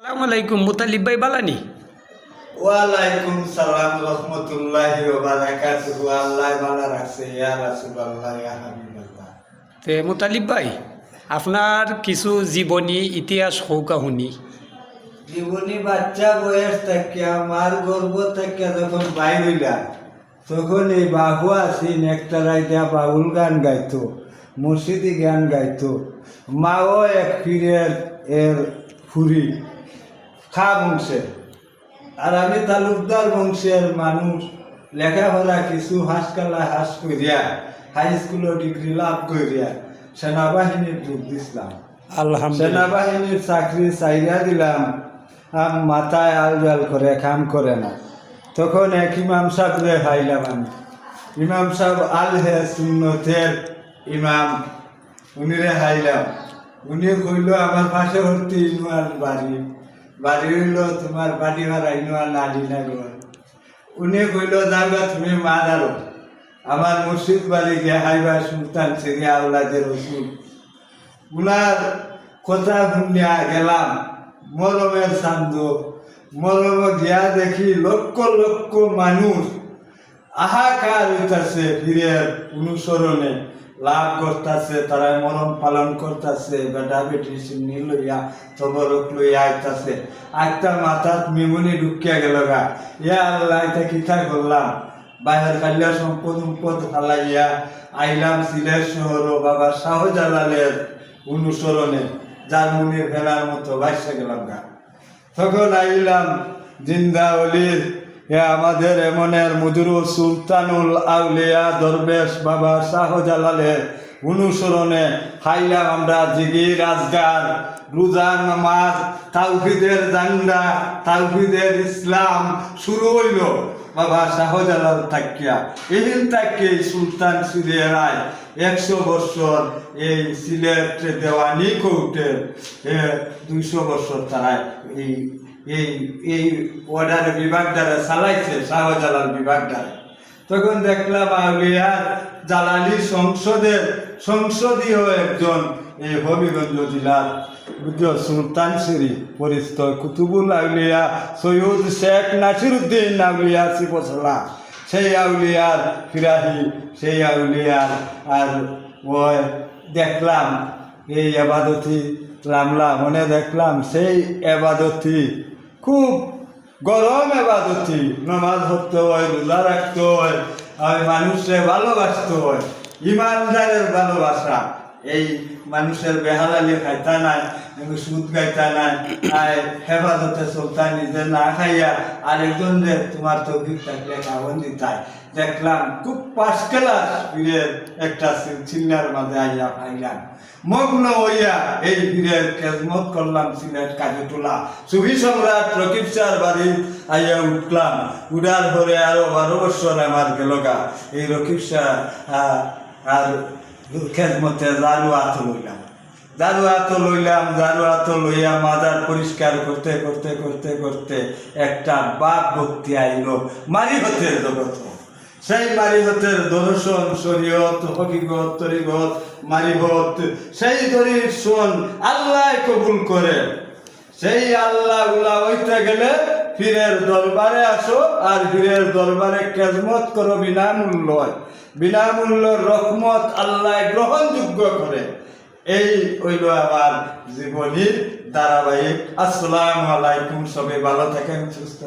আসসালামু আলাইকুম মুতালিব ভাই বালানি। ওয়ালাইকুম সালাম রহমতুল্লাহি ওয়া বারাকাতুহু। আল্লাহ ভালো রাখছে ইয়া রাসূলুল্লাহ ইয়া হাবিবাল্লাহ। তে মুতালিব ভাই আপনার কিছু জীবনী ইতিহাস হৌকা শুনি। জীবনী বাচ্চা বয়স থেকে আমার গর্ব থেকে যখন বাইর হইলা তখন এই বাবু আসিন একটা রাইতা বাউল গান গাইতো, মুর্শিদি গান গাইতো। মাও এক পীরের এর ফুরি খা বংশের, আর আমি তালুকদার বংশের মানুষ। লেখাপড়া কিছু হাসকালা হাস করিয়া হাই স্কুলের ডিগ্রি লাভ করিয়া সেনাবাহিনীর যোগ দিছিলাম। আলহামদুলিল্লাহ। সেনাবাহিনীর চাকরি চাইরা দিলাম, মাথায় আলজাল করে কাম করে না। তখন এক ইমাম সাহেবরে হাইলাম আমি। ইমাম সাহেব আল হে সুন্নতের ইমাম, উনিরে হাইলাম। উনি কইল আমার পাশে ভর্তি ইনুয়ার বাড়ি হইল তোমার বাড়ি ভাড়া ইনুয়ার নালি না। উনি কইল যাবা তুমি মা দাঁড়ো, আমার মুর্শিদ বাড়ি গিয়ে হাইবা সুলতান সিরিয়া আউলাদের রসুল। উনার কথা শুনিয়া গেলাম মরমের সান্দ। মরম গিয়া দেখি লক্ষ লক্ষ মানুষ আহাকার হইতাছে, ফিরের অনুসরণে লাভ করতেছে, তারা মরম পালন করতেছে, বেটা বেটি চিনি লইয়া তবরক লইয়া আইতাছে। আইতা মাথাত মেমনি ঢুকিয়া গেল গা। ইয়া আল্লাহ এটা কিতা করলাম। বাহির কালিয়া সম্পদ হালাইয়া আইলাম সিলেট শহর বাবা শাহজালালের অনুসরণে, জার্মনির ভেলার মতো বাইসে গেলাম গা। তখন আইলাম জিন্দাওলির আমাদের এমনের মুদুর সুলতানুল আউলিয়া দরবেশ বাবা শাহজালালের অনুসরণে খাইলাম আমরা জিগির আজগার রোজা নামাজ তাওহীদের জান্ডা তাওহীদের ইসলাম শুরু হইল বাবা শাহজালাল তাকিয়া। এদিন তাকে সুলতান সিরিয়ায় 100 বছর এই সিলেট দেওয়ানি কোর্টের 200 বছর তারা এই অর্ডার বিভাগ দ্বারা চালাইছে, শাহজালাল বিভাগ দ্বারা। তখন দেখলাম আউলিয়ার জালালি সংসদীয় একজন এই হবিগঞ্জ জেলার সুলতান সিরি পরিচিত কুতুবুল আউলিয়া সৈয়দ শেখ নাসিরুদ্দিন আউলিয়া সিপসলা, সেই আউলিয়ার ফিরাহি, সেই আউলিয়ার আর ওই দেখলাম এই আবাদতি লামলা মনে দেখলাম সেই আবাদতি খুব গরম আবাদতি। নামাজ পড়তে হয়, রোজা রাখতে হয়, আর মানুষের ভালোবাসতে হয়, ইমানদারের ভালোবাসা। এই মানুষের বেহালালি খাইতা নাই, সুদ গাইতা নাই, হেফাজতে চলতা নিজে না খাইয়া আরেকজনের তোমার তৌফিক থাকলে খাবন দিতাই। দেখলাম খুব পাঁচ ক্লাস পীরের একটা চিল্লার মাঝে আইয়া পাইলাম। মগ্ন হইয়া এই পীরের খেজমত করলাম। সিলেট কাজীটোলা সুফি সম্রাট রকিব শাহর বাড়ি আইয়া উঠলাম। উড়ার পরে আরো 12 বছর আমার গেল গা। এই রকিব শাহ আর খেজমতে জারু হাত লইয়া মাজার পরিষ্কার করতে করতে করতে করতে একটা বাপ ভক্তি আইল মারিফতের জগৎ। সেই মারিফতের দর্শন শরীয়ত হকিকত তরিকত মারিফত, সেই দর্শন আল্লাহ কবুল করে। সেই আল্লাহ উলা হইতে গেলে পীরের দরবারে আসো, আর পীরের দরবারে খেজমত করো বিনামূল্য রহমত আল্লাহ গ্রহণযোগ্য করে। এই হইল আমার জীবনীর ধারাবাহিক। আসসালামু আলাইকুম, সবাই ভালো থাকেন, সুস্থ।